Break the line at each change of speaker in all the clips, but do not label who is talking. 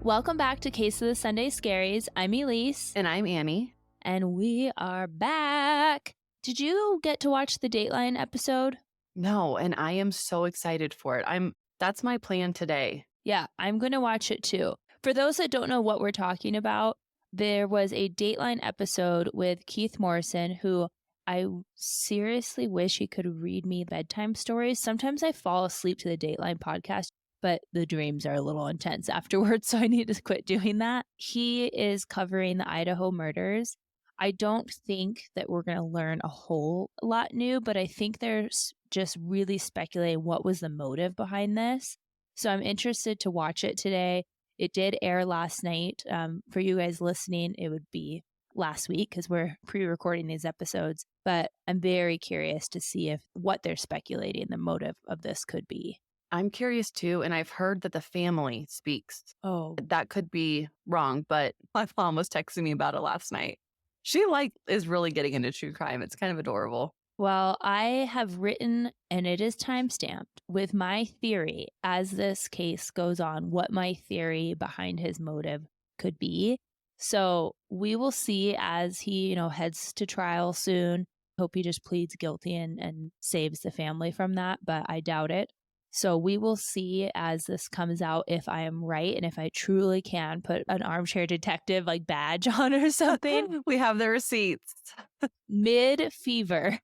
Welcome back to Case of the Sunday Scaries. I'm Elyse.
And I'm Annie.
And we are back. Did you get to watch the Dateline episode?
No, and I am so excited for it. That's my plan today.
Yeah, I'm going to watch it too. For those that don't know what we're talking about, there was a Dateline episode with Keith Morrison, who I seriously wish he could read me bedtime stories. Sometimes I fall asleep to the Dateline podcast, but the dreams are a little intense afterwards, so I need to quit doing that. He is covering the Idaho murders. I don't think that we're going to learn a whole lot new, but I think there's just really speculating what was the motive behind this. So I'm interested to watch it today. It did air last night. For you guys listening, it would be last week because we're pre-recording these episodes. But I'm very curious to see what they're speculating the motive of this could be.
I'm curious too, and I've heard that the family speaks.
Oh.
That could be wrong, but my mom was texting me about it last night. She is really getting into true crime. It's kind of adorable.
Well, I have written, and it is timestamped, with my theory as this case goes on, what my theory behind his motive could be. So we will see as he, heads to trial soon. Hope he just pleads guilty and saves the family from that, but I doubt it. So we will see as this comes out if I am right and if I truly can put an armchair detective badge on or something.
We have the receipts.
Mid-fever.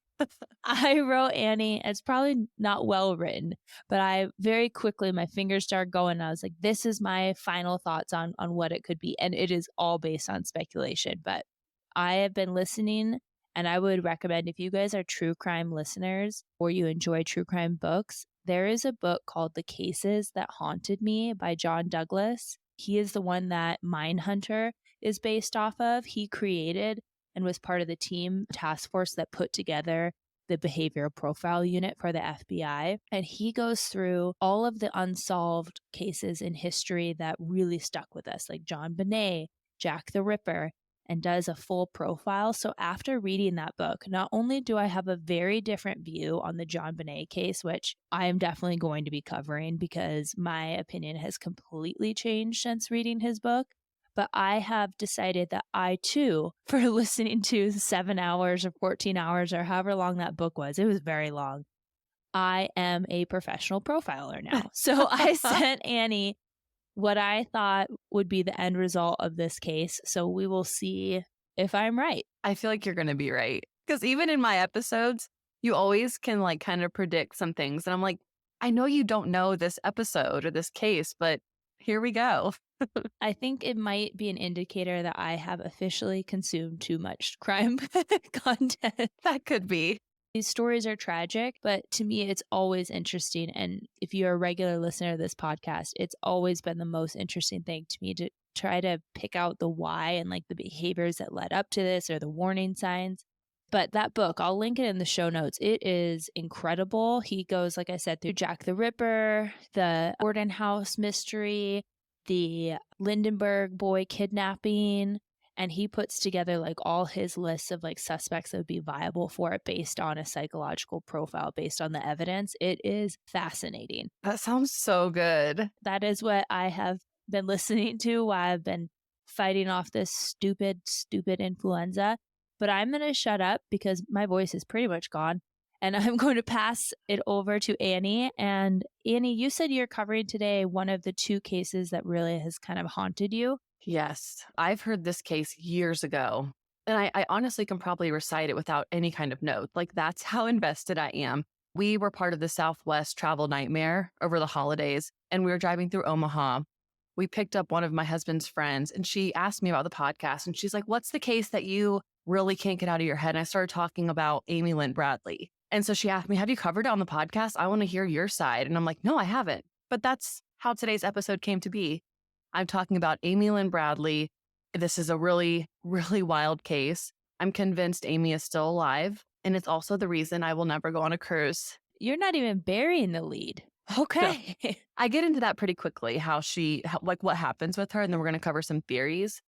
I wrote Annie. It's probably not well written, but I very quickly, my fingers started going. And I was like, this is my final thoughts on what it could be. And it is all based on speculation. But I have been listening, and I would recommend if you guys are true crime listeners or you enjoy true crime books, there is a book called The Cases That Haunted Me by John Douglas. He is the one that Mindhunter is based off of. He created and was part of the team task force that put together the behavioral profile unit for the FBI. And he goes through all of the unsolved cases in history that really stuck with us, like John Bonet, Jack the Ripper, and does a full profile. So after reading that book, not only do I have a very different view on the John Bonet case, which I am definitely going to be covering because my opinion has completely changed since reading his book, but I have decided that I too, for listening to 7 hours or 14 hours or however long that book was, it was very long, I am a professional profiler now. So I sent Annie what I thought would be the end result of this case. So we will see if I'm right.
I feel like you're going to be right. Because even in my episodes, you always can kind of predict some things. And I'm like, I know you don't know this episode or this case, but here we go.
I think it might be an indicator that I have officially consumed too much crime content.
That could be.
These stories are tragic, but to me, it's always interesting. And if you're a regular listener to this podcast, it's always been the most interesting thing to me to try to pick out the why and the behaviors that led up to this or the warning signs. But that book, I'll link it in the show notes. It is incredible. He goes, like I said, through Jack the Ripper, the Gordon House mystery, the Lindenberg boy kidnapping, and he puts together all his lists of suspects that would be viable for it based on a psychological profile, based on the evidence. It is fascinating.
That sounds so good.
That is what I have been listening to while I've been fighting off this stupid influenza. But I'm going to shut up because my voice is pretty much gone. And I'm going to pass it over to Annie. And Annie, you said you're covering today one of the two cases that really has kind of haunted you.
Yes, I've heard this case years ago, and I honestly can probably recite it without any kind of note. That's how invested I am. We were part of the Southwest travel nightmare over the holidays, and we were driving through Omaha. We picked up one of my husband's friends, and she asked me about the podcast, and she's like, what's the case that you really can't get out of your head? And I started talking about Lynn Bradley. And so she asked me, have you covered it on the podcast? I want to hear your side. And I'm like, no, I haven't. But that's how today's episode came to be. I'm talking about Lynn Bradley. This is a really, really wild case. I'm convinced Amy is still alive. And it's also the reason I will never go on a cruise.
You're not even burying the lead. Okay.
So, I get into that pretty quickly, what happens with her. And then we're going to cover some theories.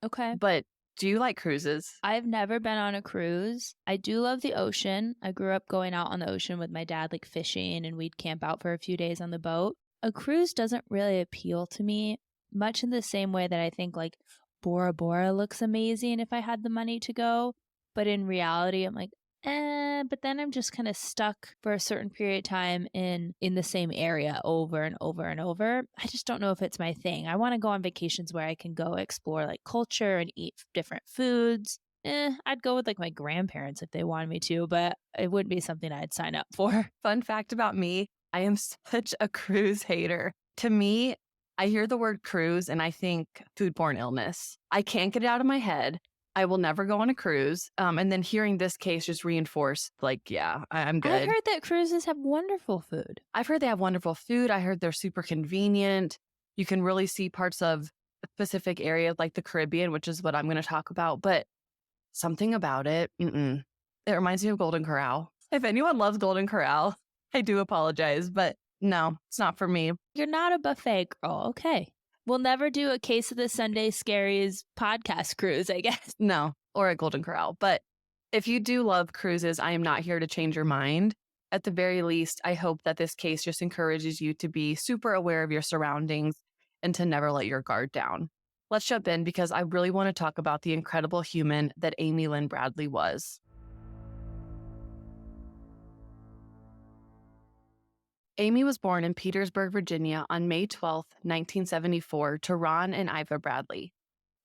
Okay.
But do you like cruises?
I've never been on a cruise. I do love the ocean. I grew up going out on the ocean with my dad, fishing, and we'd camp out for a few days on the boat. A cruise doesn't really appeal to me much in the same way that I think like Bora Bora looks amazing if I had the money to go. But in reality, I'm like, but then I'm just kind of stuck for a certain period of time in the same area over and over and over. I just don't know if it's my thing. I want to go on vacations where I can go explore like culture and eat different foods. I'd go with like my grandparents if they wanted me to, but it wouldn't be something I'd sign up for.
Fun fact about me, I am such a cruise hater. To me, I hear the word cruise and I think foodborne illness. I can't get it out of my head. I will never go on a cruise. And then hearing this case just reinforced, like, yeah, I'm
I've
good.
heard that cruises have wonderful food.
I've heard they have wonderful food. I heard they're super convenient. You can really see parts of a specific area like the Caribbean, which is what I'm going to talk about. But something about it, it reminds me of Golden Corral. If anyone loves Golden Corral, I do apologize, but no, it's not for me.
You're not a buffet girl. Okay. We'll never do a Case of the Sunday Scaries podcast cruise, I guess.
No, or at Golden Corral. But if you do love cruises, I am not here to change your mind. At the very least, I hope that this case just encourages you to be super aware of your surroundings and to never let your guard down. Let's jump in because I really want to talk about the incredible human that Amy Lynn Bradley was. Amy was born in Petersburg, Virginia on May 12, 1974, to Ron and Iva Bradley.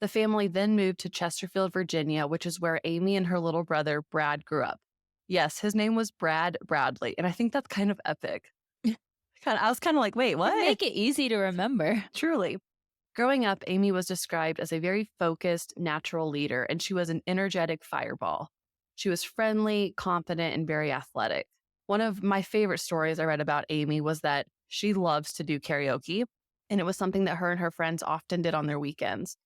The family then moved to Chesterfield, Virginia, which is where Amy and her little brother, Brad, grew up. Yes, his name was Brad Bradley, and I think that's kind of epic. I was kind of like, wait, what?
Make it easy to remember.
Truly. Growing up, Amy was described as a very focused, natural leader, and she was an energetic fireball. She was friendly, confident, and very athletic. One of my favorite stories I read about Amy was that she loves to do karaoke, and it was something that her and her friends often did on their weekends.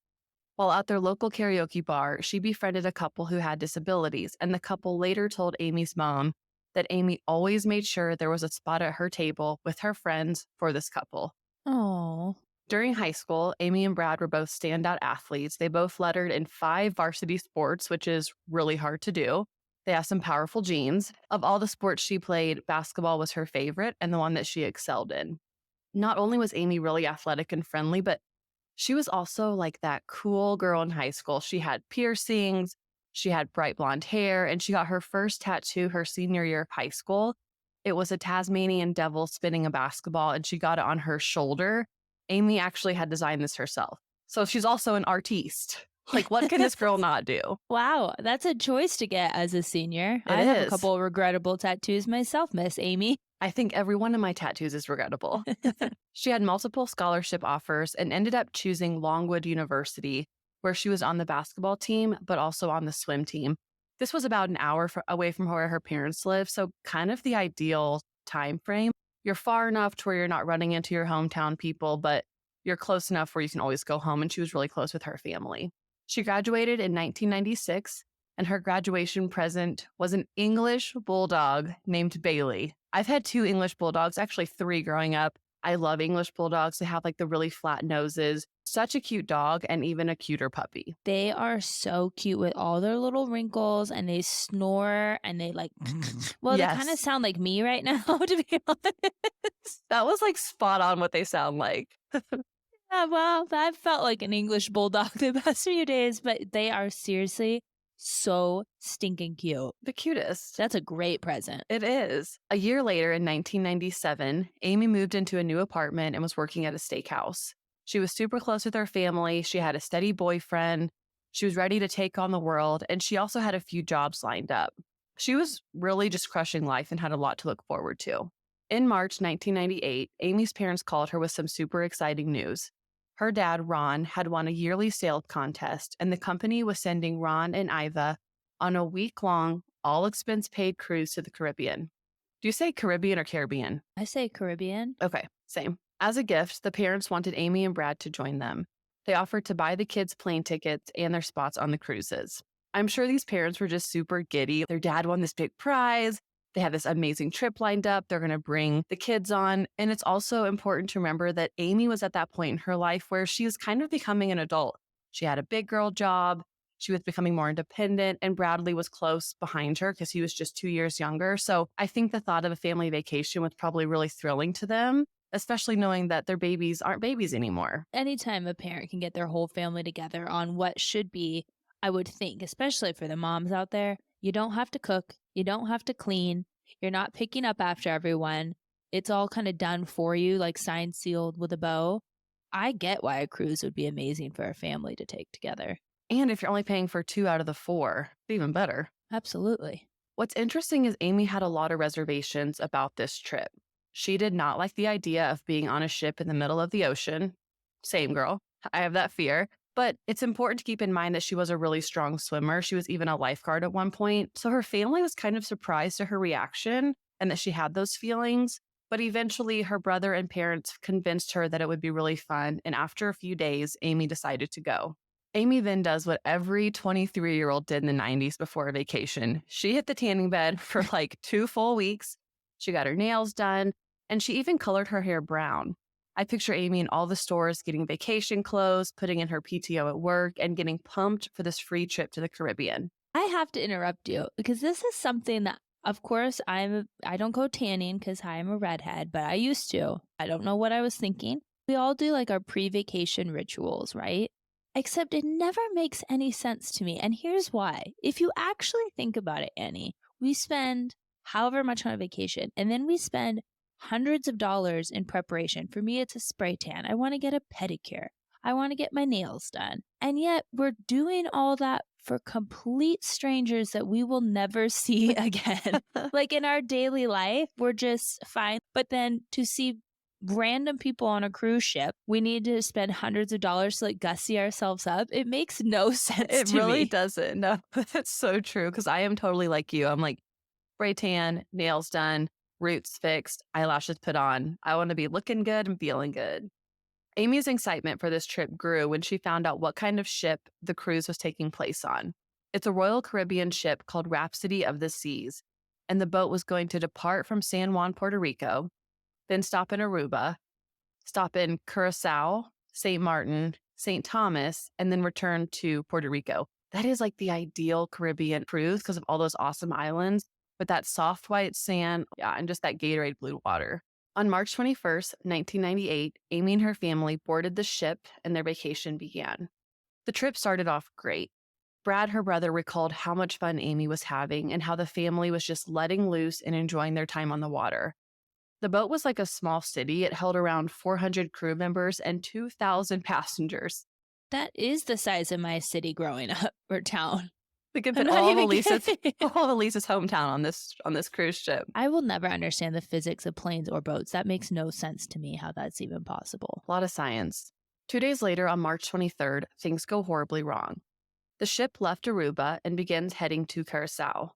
While at their local karaoke bar, she befriended a couple who had disabilities, and the couple later told Amy's mom that Amy always made sure there was a spot at her table with her friends for this couple.
Oh.
During high school, Amy and Brad were both standout athletes. They both lettered in 5 varsity sports, which is really hard to do. They have some powerful genes. Of all the sports she played, basketball was her favorite and the one that she excelled in. Not only was Amy really athletic and friendly, but she was also like that cool girl in high school. She had piercings, she had bright blonde hair, and she got her first tattoo her senior year of high school. It was a Tasmanian devil spinning a basketball, and she got it on her shoulder. Amy actually had designed this herself. So she's also an artiste. Like, what can this girl not do?
Wow, that's a choice to get as a senior.
It
I have
is.
a couple of regrettable tattoos myself, Miss Amy.
I think every one of my tattoos is regrettable. She had multiple scholarship offers and ended up choosing Longwood University, where she was on the basketball team, but also on the swim team. This was about an hour away from where her parents live, so kind of the ideal time frame. You're far enough to where you're not running into your hometown people, but you're close enough where you can always go home, and she was really close with her family. She graduated in 1996, and her graduation present was an English bulldog named Bailey. I've had 2 English bulldogs, actually 3 growing up. I love English bulldogs. They have like the really flat noses. Such a cute dog and even a cuter puppy.
They are so cute with all their little wrinkles and they snore and they like, well,
Yes.
they kind of sound like me right now, to be honest.
That was like spot on what they sound like.
Yeah, well, I've felt like an English bulldog the past few days, but they are seriously so stinking cute.
The cutest.
That's a great present.
It is. A year later in 1997, Amy moved into a new apartment and was working at a steakhouse. She was super close with her family. She had a steady boyfriend. She was ready to take on the world, and she also had a few jobs lined up. She was really just crushing life and had a lot to look forward to. In March 1998, Amy's parents called her with some super exciting news. Her dad, Ron, had won a yearly sales contest, and the company was sending Ron and Iva on a week-long, all-expense-paid cruise to the Caribbean. Do you say Caribbean or Caribbean?
I say Caribbean.
Okay, same. As a gift, the parents wanted Amy and Brad to join them. They offered to buy the kids plane tickets and their spots on the cruises. I'm sure these parents were just super giddy. Their dad won this big prize. They have this amazing trip lined up. They're going to bring the kids on. And it's also important to remember that Amy was at that point in her life where she was kind of becoming an adult. She had a big girl job. She was becoming more independent, and Bradley was close behind her because he was just 2 years younger. So I think the thought of a family vacation was probably really thrilling to them. especially knowing that their babies aren't babies anymore.
Anytime a parent can get their whole family together on what should be, I would think, especially for the moms out there, you don't have to cook, you don't have to clean, you're not picking up after everyone. It's all kind of done for you, like signed, sealed with a bow. I get why a cruise would be amazing for a family to take together.
And if you're only paying for 2 out of the 4, it's even better.
Absolutely.
What's interesting is Amy had a lot of reservations about this trip. She did not like the idea of being on a ship in the middle of the ocean. Same girl. I have that fear. But it's important to keep in mind that she was a really strong swimmer. She was even a lifeguard at one point. So her family was kind of surprised at her reaction and that she had those feelings. But eventually, her brother and parents convinced her that it would be really fun. And after a few days, Amy decided to go. Amy then does what every 23-year-old did in the 90s before a vacation. She hit the tanning bed for like 2 full weeks. She got her nails done, and she even colored her hair brown. I picture Amy in all the stores getting vacation clothes, putting in her PTO at work, and getting pumped for this free trip to the Caribbean.
I have to interrupt you because this is something that, of course, I don't go tanning because I'm a redhead, but I used to. I don't know what I was thinking. We all do like our pre-vacation rituals, right? Except it never makes any sense to me. And here's why. If you actually think about it, Annie, we spend however much on a vacation, and then we spend hundreds of dollars in preparation. For me, it's a spray tan. I want to get a pedicure. I want to get my nails done. And yet we're doing all that for complete strangers that we will never see again. Like in our daily life, we're just fine. But then to see random people on a cruise ship, we need to spend hundreds of dollars to like gussy ourselves up. It makes no sense
It
to
really
me.
doesn't. No, that's so true. Because I am totally like you. I'm like, spray tan, nails done, roots fixed, eyelashes put on. I want to be looking good and feeling good. Amy's excitement for this trip grew when she found out what kind of ship the cruise was taking place on. It's a Royal Caribbean ship called Rhapsody of the Seas, and the boat was going to depart from San Juan, Puerto Rico, then stop in Aruba, stop in Curacao, St. Martin, St. Thomas, and then return to Puerto Rico. That is like the ideal Caribbean cruise because of all those awesome islands with that soft white sand, and just that Gatorade blue water. On March 21st, 1998, Amy and her family boarded the ship and their vacation began. The trip started off great. Brad, her brother, recalled how much fun Amy was having and how the family was just letting loose and enjoying their time on the water. The boat was like a small city. It held around 400 crew members and 2,000 passengers.
That is the size of my city growing up or town.
We could
I'm
put
not
all of
even
Elise's,
kidding.
all of Elise's hometown on this cruise ship.
I will never understand the physics of planes or boats. That makes no sense to me how that's even possible.
A lot of science. 2 days later, on March 23rd, things go horribly wrong. The ship left Aruba and begins heading to Curacao.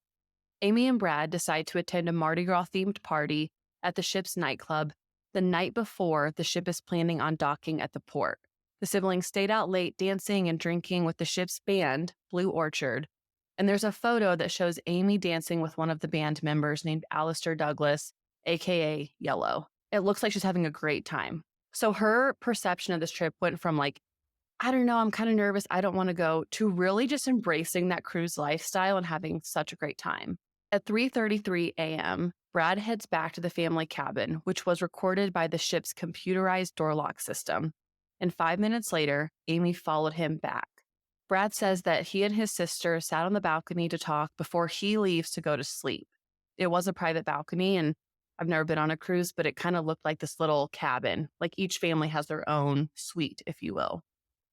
Amy and Brad decide to attend a Mardi Gras-themed party at the ship's nightclub the night before the ship is planning on docking at the port. The siblings stayed out late dancing and drinking with the ship's band, Blue Orchard, and there's a photo that shows Amy dancing with one of the band members named Alistair Douglas, aka Yellow. It looks like she's having a great time. So her perception of this trip went from like, I don't know, I'm kind of nervous, I don't want to go, to really just embracing that cruise lifestyle and having such a great time. At 3:33 a.m., Brad heads back to the family cabin, which was recorded by the ship's computerized door lock system. And 5 minutes later, Amy followed him back. Brad says that he and his sister sat on the balcony to talk before he leaves to go to sleep. It was a private balcony, and I've never been on a cruise, but it kind of looked like this little cabin. Like each family has their own suite, if you will.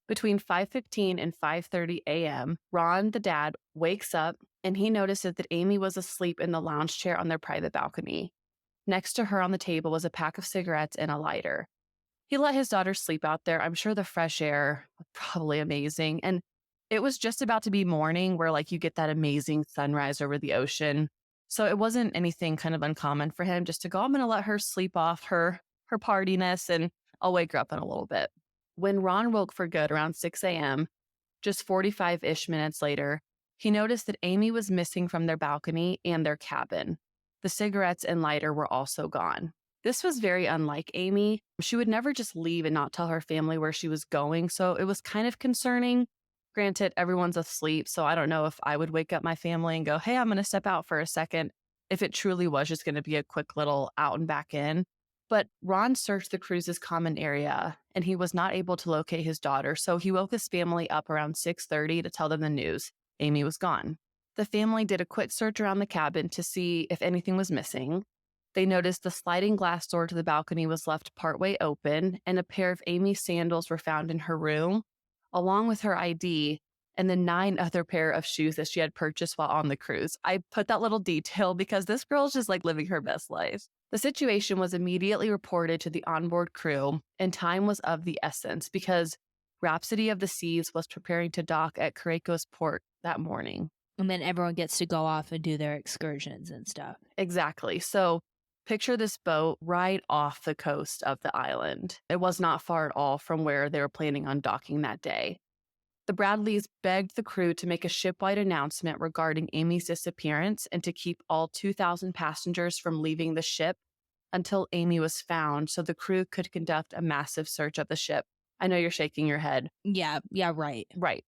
Between 5:15 and 5:30 a.m., Ron, the dad, wakes up and he notices that Amy was asleep in the lounge chair on their private balcony. Next to her on the table was a pack of cigarettes and a lighter. He let his daughter sleep out there. I'm sure the fresh air was probably amazing. And it was just about to be morning where like you get that amazing sunrise over the ocean. So it wasn't anything kind of uncommon for him just to go, I'm going to let her sleep off her partiness and I'll wake her up in a little bit. When Ron woke for good around 6 a.m., just 45-ish minutes later, he noticed that Amy was missing from their balcony and their cabin. The cigarettes and lighter were also gone. This was very unlike Amy. She would never just leave and not tell her family where she was going, so it was kind of concerning. Granted, everyone's asleep, so I don't know if I would wake up my family and go, hey, I'm going to step out for a second, if it truly was just going to be a quick little out and back in. But Ron searched the cruise's common area and he was not able to locate his daughter, so he woke his family up around 6:30 to tell them the news. Amy was gone. The family did a quick search around the cabin to see if anything was missing. They noticed the sliding glass door to the balcony was left partway open, and a pair of Amy's sandals were found in her room, along with her ID and the 9 other pair of shoes that she had purchased while on the cruise. I put that little detail because this girl's just like living her best life. The situation was immediately reported to the onboard crew, and time was of the essence because Rhapsody of the Seas was preparing to dock at Caraco's port that morning.
And then everyone gets to go off and do their excursions and stuff.
Exactly. So picture this boat right off the coast of the island. It was not far at all from where they were planning on docking that day. The Bradleys begged the crew to make a shipwide announcement regarding Amy's disappearance and to keep all 2,000 passengers from leaving the ship until Amy was found so the crew could conduct a massive search of the ship. I know you're shaking your head.
Yeah, right.
Right.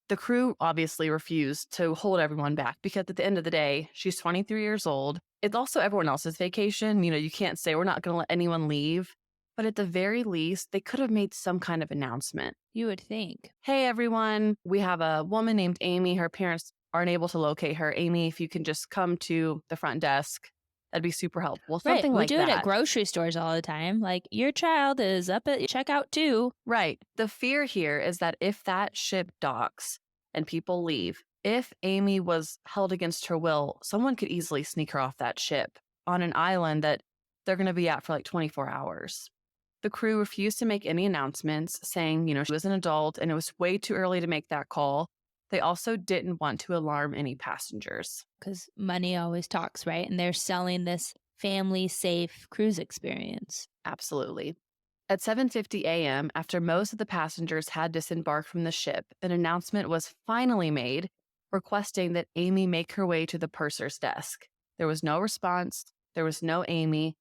The crew obviously refused to hold everyone back because at the end of the day, she's 23 years old. It's also everyone else's vacation. You can't say we're not going to let anyone leave. But at the very least, they could have made some kind of announcement.
You would think.
Hey, everyone, we have a woman named Amy. Her parents aren't able to locate her. Amy, if you can just come to the front desk, that'd be super helpful. Something
we
like
do
that.
it at grocery stores all the time. Like, your child is up at checkout too.
Right. The fear here is that if that ship docks and people leave, if Amy was held against her will, someone could easily sneak her off that ship on an island that they're going to be at for like 24 hours. The crew refused to make any announcements, saying, she was an adult and it was way too early to make that call. They also didn't want to alarm any passengers.
Because money always talks, right? And they're selling this family-safe cruise experience.
Absolutely. At 7:50 a.m., after most of the passengers had disembarked from the ship, an announcement was finally made requesting that Amy make her way to the purser's desk. There was no response. There was no Amy.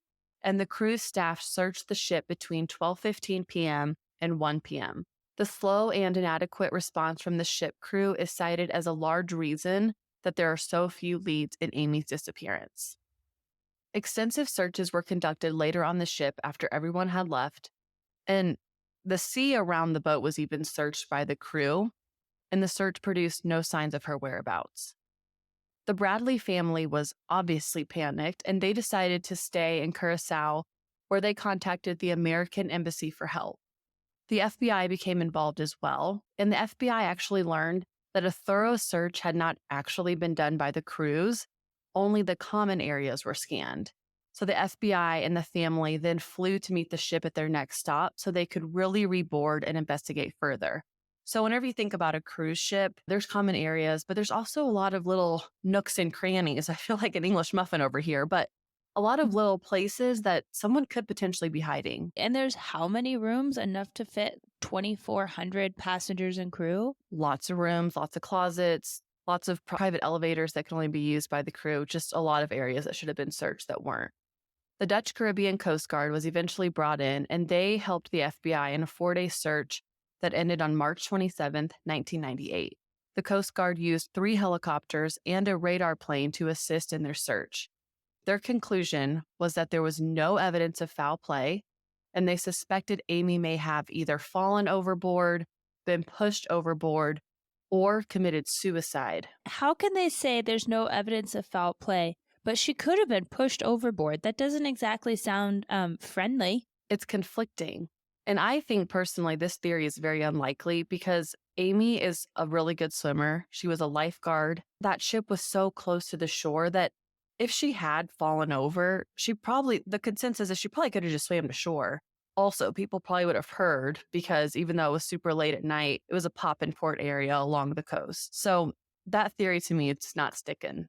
And the cruise staff searched the ship between 12:15 p.m. and 1 p.m. The slow and inadequate response from the ship crew is cited as a large reason that there are so few leads in Amy's disappearance. Extensive searches were conducted later on the ship after everyone had left, and the sea around the boat was even searched by the crew, and the search produced no signs of her whereabouts. The Bradley family was obviously panicked, and they decided to stay in Curacao, where they contacted the American Embassy for help. The FBI became involved as well, and the FBI actually learned that a thorough search had not actually been done by the crews, only the common areas were scanned. So the FBI and the family then flew to meet the ship at their next stop so they could really reboard and investigate further. So whenever you think about a cruise ship, there's common areas, but there's also a lot of little nooks and crannies. I feel like an English muffin over here, but a lot of little places that someone could potentially be hiding.
And there's how many rooms? Enough to fit 2,400 passengers and crew?
Lots of rooms, lots of closets, lots of private elevators that can only be used by the crew, just a lot of areas that should have been searched that weren't. The Dutch Caribbean Coast Guard was eventually brought in, and they helped the FBI in a 4-day search that ended on March 27, 1998. The Coast Guard used 3 helicopters and a radar plane to assist in their search. Their conclusion was that there was no evidence of foul play, and they suspected Amy may have either fallen overboard, been pushed overboard, or committed suicide.
How can they say there's no evidence of foul play, but she could have been pushed overboard? That doesn't exactly sound friendly.
It's conflicting. And I think personally, this theory is very unlikely because Amy is a really good swimmer. She was a lifeguard. That ship was so close to the shore that if she had fallen over, the consensus is she probably could have just swam to shore. Also, people probably would have heard because even though it was super late at night, it was a pop-in-port area along the coast. So that theory to me, it's not sticking.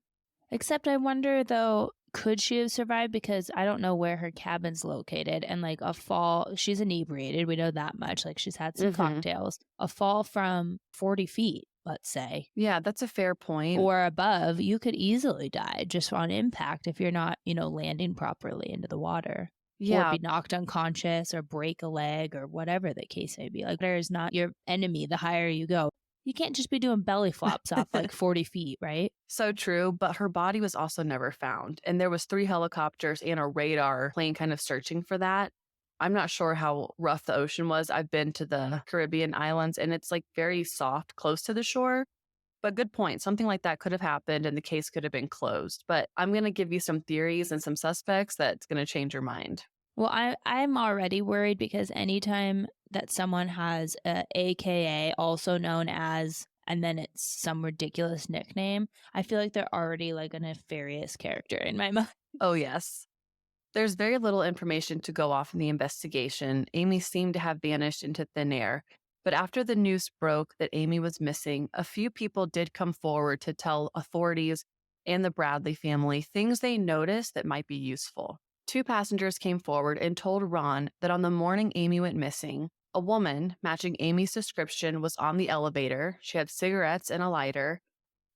Except I wonder, though, could she have survived? Because I don't know where her cabin's located. And like a fall, she's inebriated. We know that much. Like she's had some cocktails. A fall from 40 feet, let's say.
Yeah, that's a fair point.
Or above, you could easily die just on impact if you're not, landing properly into the water.
Yeah.
Or be knocked unconscious or break a leg or whatever the case may be. Like, water is not your enemy the higher you go. You can't just be doing belly flops off like 40 feet, right?
So true, but her body was also never found. And there was 3 helicopters and a radar plane kind of searching for that. I'm not sure how rough the ocean was. I've been to the Caribbean islands and it's like very soft, close to the shore. But good point. Something like that could have happened and the case could have been closed. But I'm going to give you some theories and some suspects that's going to change your mind.
Well, I'm already worried because anytime that someone has a AKA, also known as, and then it's some ridiculous nickname, I feel like they're already like a nefarious character in my mind.
Oh, yes. There's very little information to go off in the investigation. Amy seemed to have vanished into thin air. But after the news broke that Amy was missing, a few people did come forward to tell authorities and the Bradley family things they noticed that might be useful. 2 passengers came forward and told Ron that on the morning Amy went missing, a woman matching Amy's description was on the elevator. She had cigarettes and a lighter,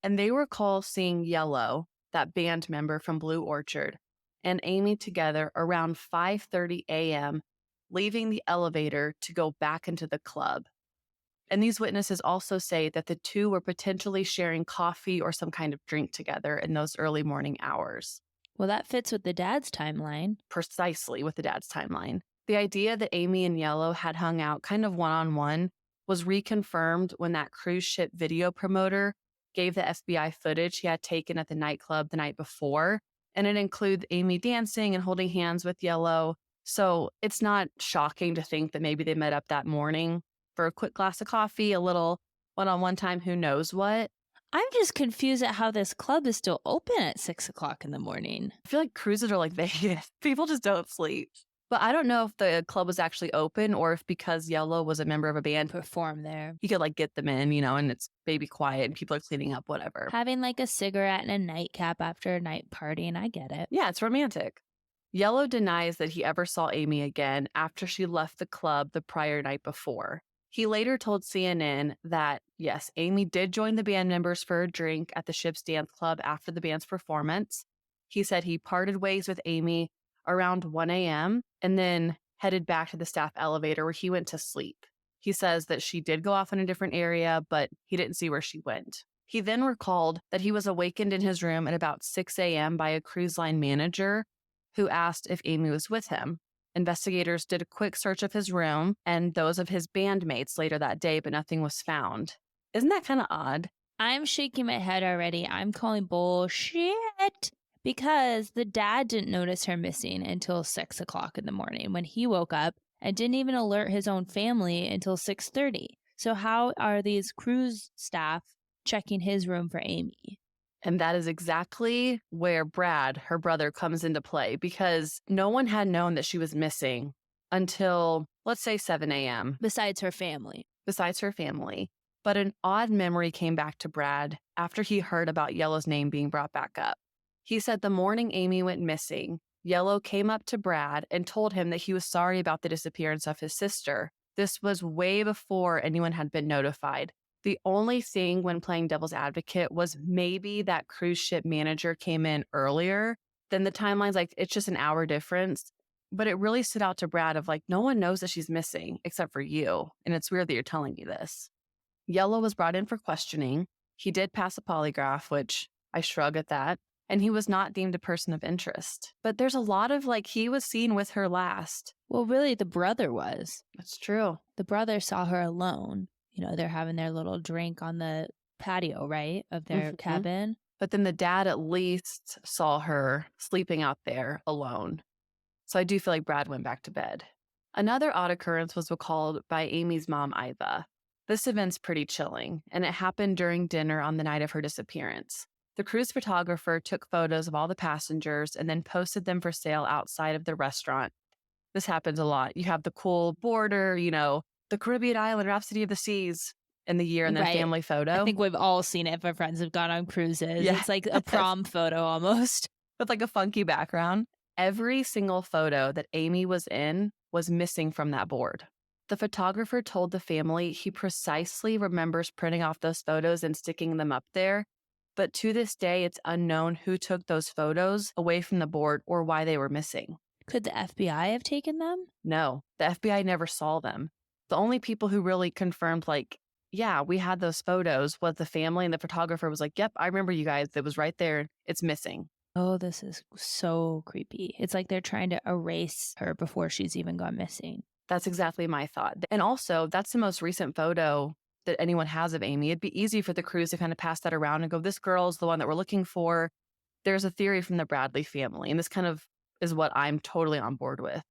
and they recall seeing Yellow, that band member from Blue Orchard, and Amy together around 5:30 a.m., leaving the elevator to go back into the club. And these witnesses also say that the two were potentially sharing coffee or some kind of drink together in those early morning hours.
Well, that fits with the dad's timeline.
Precisely with the dad's timeline. The idea that Amy and Yellow had hung out kind of one-on-one was reconfirmed when that cruise ship video promoter gave the FBI footage he had taken at the nightclub the night before. And it includes Amy dancing and holding hands with Yellow. So it's not shocking to think that maybe they met up that morning for a quick glass of coffee, a little one-on-one time, who knows what.
I'm just confused at how this club is still open at 6 o'clock in the morning.
I feel like cruises are like Vegas. People just don't sleep. But I don't know if the club was actually open or if because Yellow was a member of a band,
Perform there.
he could like get them in, and it's baby quiet and people are cleaning up, whatever.
Having like a cigarette and a nightcap after a night party, and I get it.
Yeah, it's romantic. Yellow denies that he ever saw Amy again after she left the club the prior night before. He later told CNN that, yes, Amy did join the band members for a drink at the ship's dance club after the band's performance. He said he parted ways with Amy around 1 a.m. and then headed back to the staff elevator where he went to sleep. He says that she did go off in a different area, but he didn't see where she went. He then recalled that he was awakened in his room at about 6 a.m. by a cruise line manager who asked if Amy was with him. Investigators did a quick search of his room and those of his bandmates later that day, but nothing was found. Isn't that kind of odd?
I'm shaking my head already. I'm calling bullshit because the dad didn't notice her missing until 6 o'clock in the morning when he woke up and didn't even alert his own family until 6:30. So how are these cruise staff checking his room for Amy?
And that is exactly where Brad, her brother, comes into play because no one had known that she was missing until, let's say, 7 a.m.
Besides her family.
But an odd memory came back to Brad after he heard about Yellow's name being brought back up. He said the morning Amy went missing, Yellow came up to Brad and told him that he was sorry about the disappearance of his sister. This was way before anyone had been notified. The only thing when playing devil's advocate was maybe that cruise ship manager came in earlier than the timelines. Like, it's just an hour difference. But it really stood out to Brad of like, no one knows that she's missing except for you. And it's weird that you're telling me this. Yellow was brought in for questioning. He did pass a polygraph, which I shrug at that. And he was not deemed a person of interest. But there's a lot of like, he was seen with her last.
Well, really, the brother was.
That's true.
The brother saw her alone. They're having their little drink on the patio, right, of their cabin.
But then the dad at least saw her sleeping out there alone. So I do feel like Brad went back to bed. Another odd occurrence was recalled by Amy's mom, Iva. This event's pretty chilling, and it happened during dinner on the night of her disappearance. The cruise photographer took photos of all the passengers and then posted them for sale outside of the restaurant. This happens a lot. You have the cool border, the Caribbean island, Rhapsody of the Seas in the year and then family photo.
I think we've all seen it if our friends have gone on cruises. Yeah. It's like a prom photo almost.
With like a funky background. Every single photo that Amy was in was missing from that board. The photographer told the family he precisely remembers printing off those photos and sticking them up there. But to this day, it's unknown who took those photos away from the board or why they were missing.
Could the FBI have taken them?
No, the FBI never saw them. The only people who really confirmed like Yeah, we had those photos with the family, and the photographer was like, "Yep, I remember you guys. It was right there. It's missing."
Oh, this is so creepy. It's like they're trying to erase her before she's even gone missing.
That's exactly my thought. And also, that's the most recent photo that anyone has of Amy. It'd be easy for the crews to kind of pass that around and go, "This girl's the one that we're looking for." There's a theory from the Bradley family, and this kind of is what I'm totally on board with.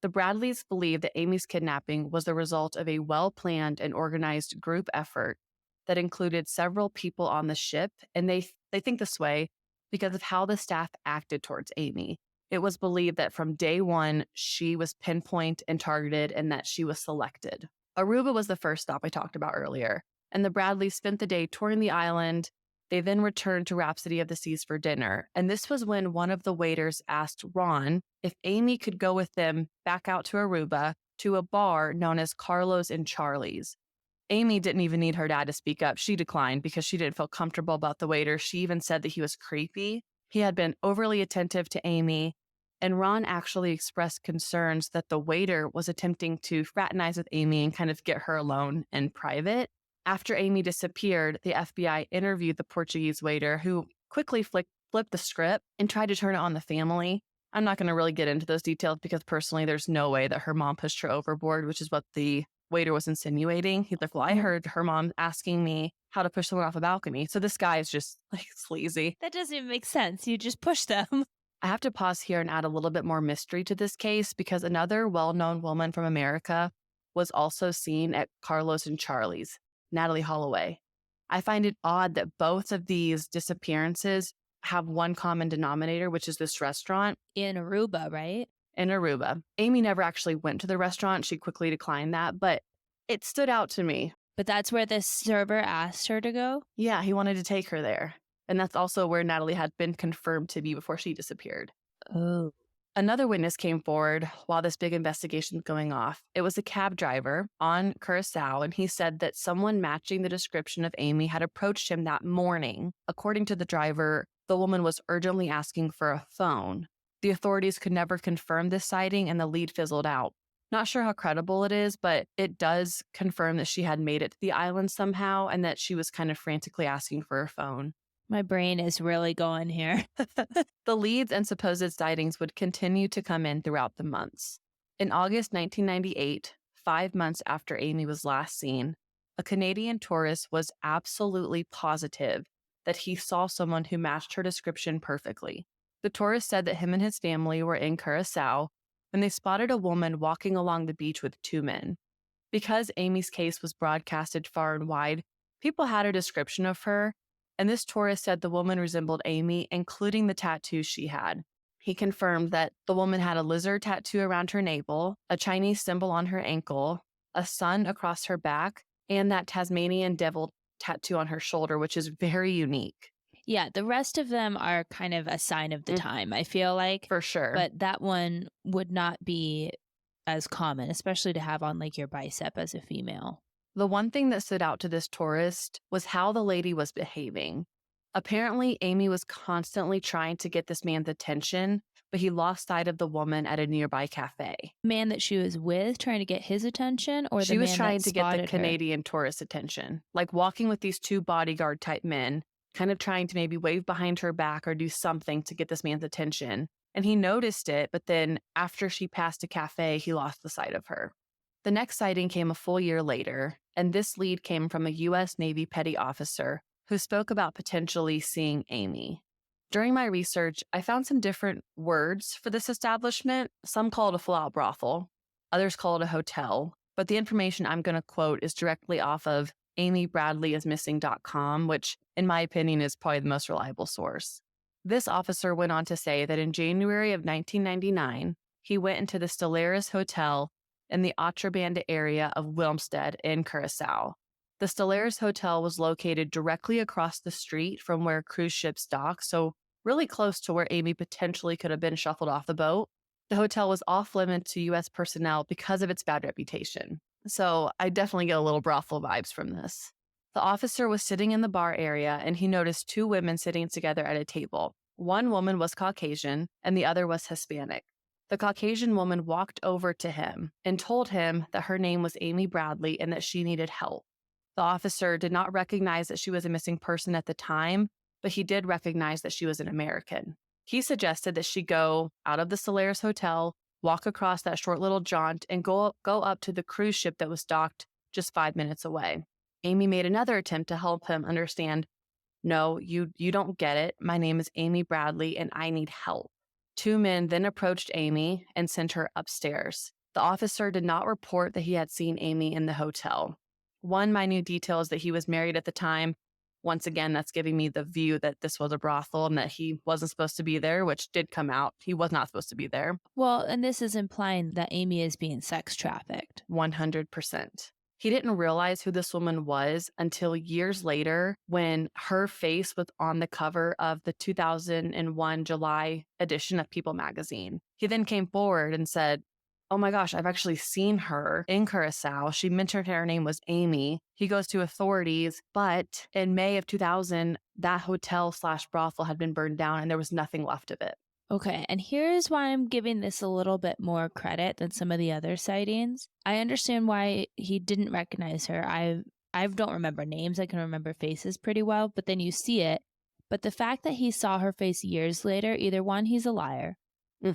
The Bradleys believe that Amy's kidnapping was the result of a well planned and organized group effort that included several people on the ship. And they think this way because of how the staff acted towards Amy. It was believed that from day one, she was pinpoint and targeted and that she was selected. Aruba was the first stop I talked about earlier, and the Bradleys spent the day touring the island. They then returned to Rhapsody of the Seas for dinner. And this was when one of the waiters asked Ron if Amy could go with them back out to Aruba to a bar known as Carlos and Charlie's. Amy didn't even need her dad to speak up. She declined because she didn't feel comfortable about the waiter. She even said that he was creepy. He had been overly attentive to Amy. And Ron actually expressed concerns that the waiter was attempting to fraternize with Amy and kind of get her alone in private. After Amy disappeared, the FBI interviewed the Portuguese waiter who quickly flipped the script and tried to turn it on the family. I'm not going to really get into those details because personally, there's no way that her mom pushed her overboard, which is what the waiter was insinuating. He's like, "Well, I heard her mom asking me how to push someone off a balcony." So this guy is just like sleazy.
That doesn't even make sense. You just push them.
I have to pause here and add a little bit more mystery to this case because another well-known woman from America was also seen at Carlos and Charlie's, Natalie Holloway. I find it odd that both of these disappearances have one common denominator, which is this restaurant
In Aruba, right?
in Aruba. Amy never actually went to the restaurant. She quickly declined that, but it stood out to me.
But that's where the server asked her to go?
Yeah, he wanted to take her there. And that's also where Natalie had been confirmed to be before she disappeared.
Oh.
Another witness came forward while this big investigation was going off. It was a cab driver on Curacao, and he said that someone matching the description of Amy had approached him that morning. According to the driver, the woman was urgently asking for a phone. The authorities could never confirm this sighting, and the lead fizzled out. Not sure how credible it is, but it does confirm that she had made it to the island somehow and that she was kind of frantically asking for her phone.
My brain is really going here.
The leads and supposed sightings would continue to come in throughout the months. In August 1998, 5 months after Amy was last seen, a Canadian tourist was absolutely positive that he saw someone who matched her description perfectly. The tourist said that him and his family were in Curacao when they spotted a woman walking along the beach with 2 men. Because Amy's case was broadcasted far and wide, people had a description of her, and this tourist said the woman resembled Amy, including the tattoos she had. He confirmed that the woman had a lizard tattoo around her navel, a Chinese symbol on her ankle, a sun across her back, and that Tasmanian devil tattoo on her shoulder, which is very unique.
Yeah, the rest of them are kind of a sign of the time, I feel like.
For sure.
But that one would not be as common, especially to have on like your bicep as a female.
The one thing that stood out to this tourist was how the lady was behaving. Apparently, Amy was constantly trying to get this man's attention, but he lost sight of the woman at a nearby cafe.
Man that she was with trying to get his attention, or
She
the
was
man
trying
that
to get the
spotted her?
Canadian tourist attention, like walking with these 2 bodyguard type men, kind of trying to maybe wave behind her back or do something to get this man's attention. And he noticed it, but then after she passed a cafe, he lost the sight of her. The next sighting came a full year later, and this lead came from a U.S. Navy petty officer who spoke about potentially seeing Amy. During my research, I found some different words for this establishment. Some call it a full-out brothel, others call it a hotel, but the information I'm going to quote is directly off of amybradleyismissing.com, which in my opinion is probably the most reliable source. This officer went on to say that in January of 1999, he went into the Stellaris Hotel in the Otrabanda area of Wilmstead in Curacao. The Stellaris Hotel was located directly across the street from where cruise ships dock, so really close to where Amy potentially could have been shuffled off the boat. The hotel was off limits to U.S. personnel because of its bad reputation. So I definitely get a little brothel vibes from this. The officer was sitting in the bar area and he noticed 2 women sitting together at a table. One woman was Caucasian and the other was Hispanic. The Caucasian woman walked over to him and told him that her name was Amy Bradley and that she needed help. The officer did not recognize that she was a missing person at the time, but he did recognize that she was an American. He suggested that she go out of the Solaris Hotel, walk across that short little jaunt, and go up to the cruise ship that was docked just 5 minutes away. Amy made another attempt to help him understand, no, you don't get it. My name is Amy Bradley and I need help. Two men then approached Amy and sent her upstairs. The officer did not report that he had seen Amy in the hotel. One minute detail is that he was married at the time. Once again, that's giving me the view that this was a brothel and that he wasn't supposed to be there, which did come out. He was not supposed to be there.
Well, and this is implying that Amy is being sex trafficked.
100%. He didn't realize who this woman was until years later when her face was on the cover of the 2001 July edition of People magazine. He then came forward and said, oh my gosh, I've actually seen her in Curacao. She mentioned her name was Amy. He goes to authorities, but in May of 2000, that hotel/brothel had been burned down and there was nothing left of it.
Okay, and here's why I'm giving this a little bit more credit than some of the other sightings. I understand why he didn't recognize her. I don't remember names. I can remember faces pretty well, but then you see it. But the fact that he saw her face years later, either one, he's a liar,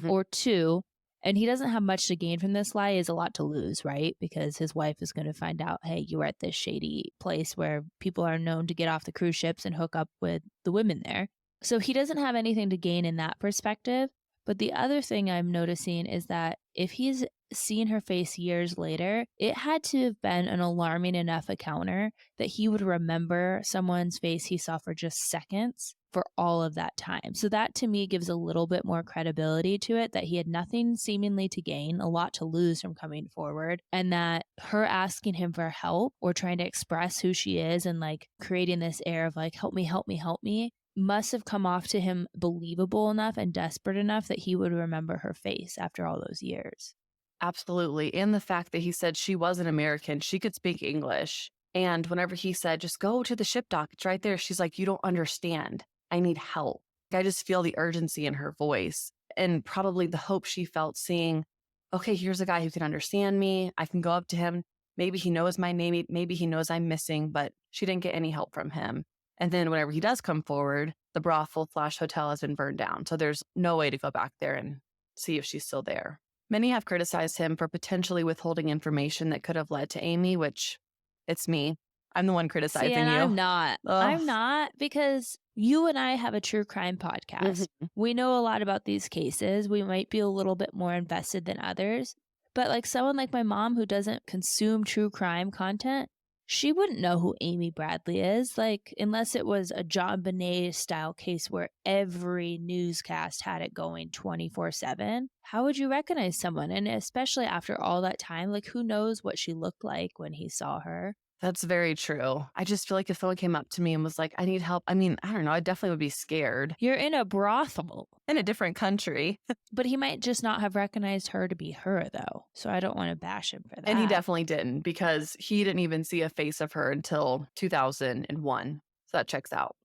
or two, and he doesn't have much to gain from this lie, is a lot to lose, right? Because his wife is going to find out, hey, you were at this shady place where people are known to get off the cruise ships and hook up with the women there. So he doesn't have anything to gain in that perspective. But the other thing I'm noticing is that if he's seen her face years later, it had to have been an alarming enough encounter that he would remember someone's face he saw for just seconds for all of that time. So that to me gives a little bit more credibility to it, that he had nothing seemingly to gain, a lot to lose from coming forward, and that her asking him for help or trying to express who she is and like creating this air of like, help me, help me, help me, must have come off to him believable enough and desperate enough that he would remember her face after all those years.
Absolutely. And the fact that he said she was an American, she could speak English. And whenever he said, just go to the ship dock, it's right there. She's like, you don't understand. I need help. I just feel the urgency in her voice and probably the hope she felt seeing, okay, here's a guy who can understand me. I can go up to him. Maybe he knows my name. Maybe he knows I'm missing, but she didn't get any help from him. And then whenever he does come forward, the brothel/hotel has been burned down. So there's no way to go back there and see if she's still there. Many have criticized him for potentially withholding information that could have led to Amy, which it's me. I'm the one criticizing you.
I'm not.
Ugh.
I'm not, because you and I have a true crime podcast. We know a lot about these cases. We might be a little bit more invested than others. But like someone like my mom who doesn't consume true crime content, she wouldn't know who Amy Bradley is, like, unless it was a John Bonet style case where every newscast had it going 24/7. How would you recognize someone? And especially after all that time, like, who knows what she looked like when he saw her?
That's very true. I just feel like if someone came up to me and was like, I need help. I mean, I don't know. I definitely would be scared.
You're in a brothel.
In a different country.
But he might just not have recognized her to be her, though. So I don't want to bash him for that.
And he definitely didn't, because he didn't even see a face of her until 2001. So that checks out.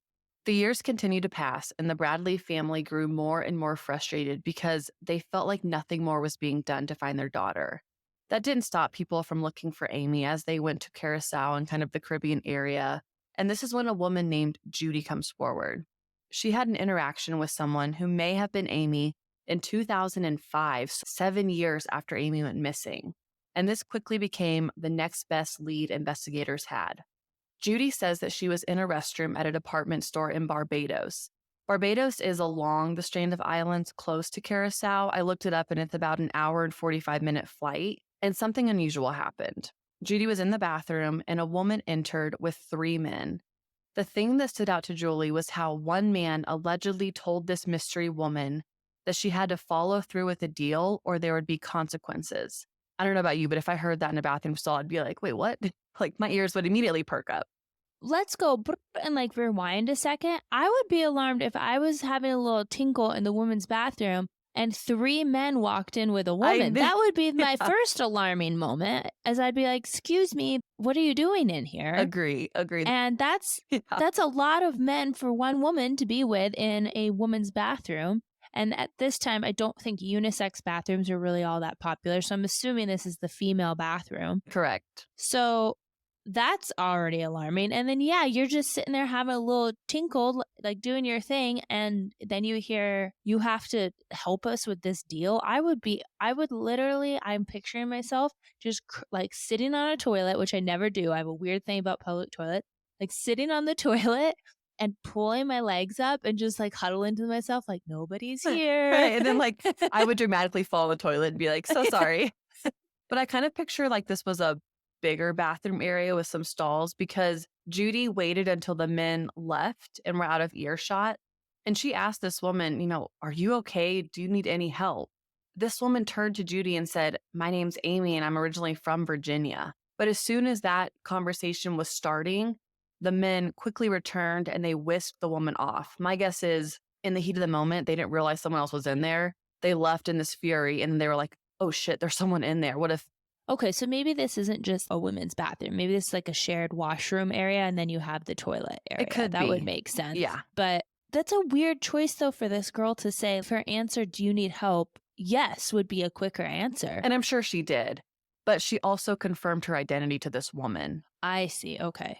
The years continued to pass, and the Bradley family grew more and more frustrated because they felt like nothing more was being done to find their daughter. That didn't stop people from looking for Amy as they went to Curacao and kind of the Caribbean area. And this is when a woman named Judy comes forward. She had an interaction with someone who may have been Amy in 2005, 7 years after Amy went missing. And this quickly became the next best lead investigators had. Judy says that she was in a restroom at a department store in Barbados. Barbados is along the strand of islands close to Curacao. I looked it up and it's about an hour and 45-minute flight. And something unusual happened. Judy was in the bathroom and a woman entered with 3 men. The thing that stood out to Julie was how one man allegedly told this mystery woman that she had to follow through with a deal or there would be consequences. I don't know about you, but if I heard that in a bathroom stall, I'd be like, wait, what? Like my ears would immediately perk up.
Let's go and like rewind a second. I would be alarmed if I was having a little tinkle in the woman's bathroom and 3 men walked in with a woman. That would be my first alarming moment, as I'd be like, excuse me, what are you doing in here?
Agree.
And that's a lot of men for one woman to be with in a woman's bathroom. And at this time, I don't think unisex bathrooms are really all that popular. So I'm assuming this is the female bathroom.
Correct.
So That's already alarming. And then, yeah, you're just sitting there having a little tinkle, like doing your thing. And then you hear, you have to help us with this deal. I would literally, I'm picturing myself just like sitting on a toilet, which I never do. I have a weird thing about public toilet, like sitting on the toilet and pulling my legs up and just like huddle into myself, like nobody's here.
Right. And then like I would dramatically fall in the toilet and be like, so sorry. But I kind of picture like this was a bigger bathroom area with some stalls because Judy waited until the men left and were out of earshot. And she asked this woman, are you okay? Do you need any help? This woman turned to Judy and said, my name's Amy and I'm originally from Virginia. But as soon as that conversation was starting, the men quickly returned and they whisked the woman off. My guess is in the heat of the moment, they didn't realize someone else was in there. They left in this fury and they were like, oh shit, there's someone in there. What if?
Okay, so maybe this isn't just a women's bathroom. Maybe this is like a shared washroom area and then you have the toilet area.
It could
that
be.
would make sense.
Yeah.
But that's a weird choice though for this girl to say. If her answer, do you need help? Yes, would be a quicker answer.
And I'm sure she did. But she also confirmed her identity to this woman.
I see. Okay.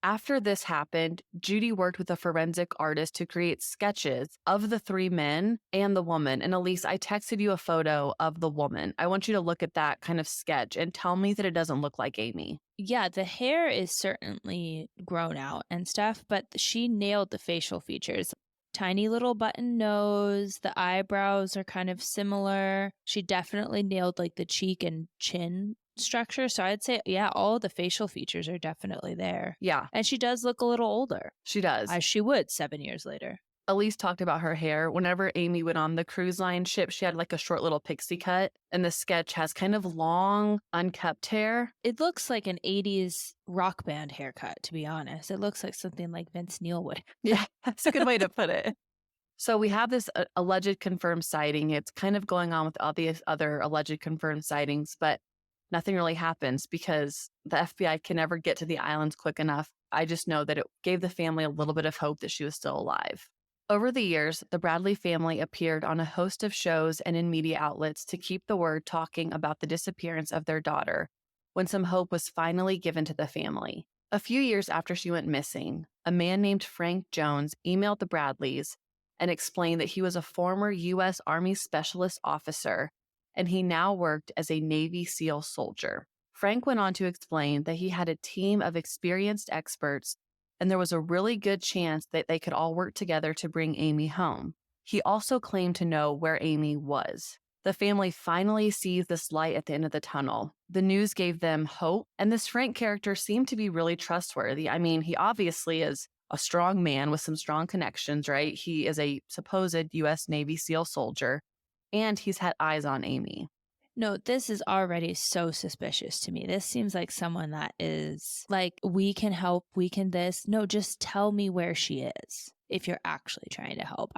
After this happened, Judy worked with a forensic artist to create sketches of the three men and the woman. And Elyse, I texted you a photo of the woman. I want you to look at that kind of sketch and tell me that it doesn't look like Amy.
Yeah, the hair is certainly grown out and stuff, but she nailed the facial features. Tiny little button nose, the eyebrows are kind of similar. She definitely nailed like the cheek and chin structure. So I'd say, yeah, all the facial features are definitely there.
Yeah.
And she does look a little older.
She does.
As she would 7 years later.
Elyse talked about her hair. Whenever Amy went on the cruise line ship, she had like a short little pixie cut. And the sketch has kind of long, unkept hair.
It looks like an 80s rock band haircut, to be honest. It looks like something like Vince Neil would.
Yeah, that's a good way to put it. So we have this alleged confirmed sighting. It's kind of going on with all the other alleged confirmed sightings, but nothing really happens because the FBI can never get to the islands quick enough. I just know that it gave the family a little bit of hope that she was still alive. Over the years, the Bradley family appeared on a host of shows and in media outlets to keep the word talking about the disappearance of their daughter, when some hope was finally given to the family. A few years after she went missing, a man named Frank Jones emailed the Bradleys and explained that he was a former U.S. Army Specialist Officer and he now worked as a Navy SEAL soldier. Frank went on to explain that he had a team of experienced experts and there was a really good chance that they could all work together to bring Amy home. He also claimed to know where Amy was. The family finally sees this light at the end of the tunnel. The news gave them hope, and this Frank character seemed to be really trustworthy. I mean, he obviously is a strong man with some strong connections, right? He is a supposed U.S. Navy SEAL soldier, and he's had eyes on Amy.
No, this is already so suspicious to me. This seems like someone that is like, we can help, we can this. No, just tell me where she is if you're actually trying to help.